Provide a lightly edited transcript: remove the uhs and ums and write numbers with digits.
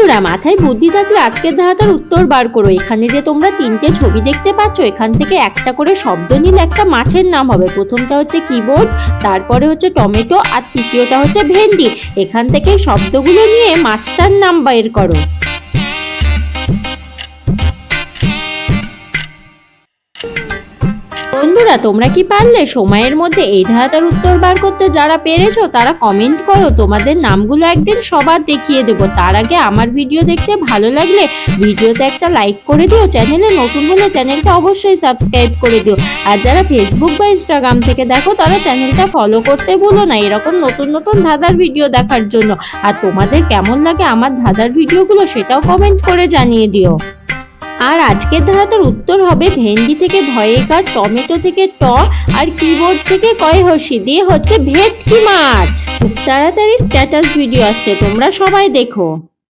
বন্ধুরা, মাথায় বুদ্ধি থাকলে আজকের ধাঁধাটার উত্তর বার করো। এখানে যে তোমরা তিনটে ছবি দেখতে পাচ্ছ, এখান থেকে একটা করে শব্দ নিলে একটা মাছের নাম হবে। প্রথমটা হচ্ছে কিবোর্ড, তারপরে হচ্ছে টমেটো, আর তৃতীয়টা হচ্ছে ভেন্ডি। এখান থেকে শব্দগুলো নিয়ে মাছটার নাম বের করো। বন্ধুরা, তোমরা কি পারলে সময়ের মধ্যে এই ধাঁধাটার উত্তর বার করতে? যারা পেরেছো তারা কমেন্ট করো, তোমাদের নামগুলো একদিন সবার দেখিয়ে দেবো। তার আগে আমার ভিডিও দেখতে ভালো লাগলে ভিডিওতে একটা লাইক করে দিও। চ্যানেলে নতুন হলে চ্যানেলটা অবশ্যই সাবস্ক্রাইব করে দিও। আর যারা ফেসবুক বা ইনস্টাগ্রাম থেকে দেখো তারা চ্যানেলটা ফলো করতে ভুলো না, এরকম নতুন নতুন ধাঁধার ভিডিও দেখার জন্য। আর তোমাদের কেমন লাগে আমার ধাঁধার ভিডিওগুলো সেটাও কমেন্ট করে জানিয়ে দিও। আর আজকের ধাঁধাটার উত্তর হবে ভেন্ডি থেকে ভয়েকার, টমেটো থেকে ট, আর কিবোর্ড থেকে কয় হর্ষি দিয়ে হচ্ছে ভেটকি মাছ। খুব তাড়াতাড়ি স্ট্যাটাস ভিডিও আসছে, তোমরা সবাই দেখো।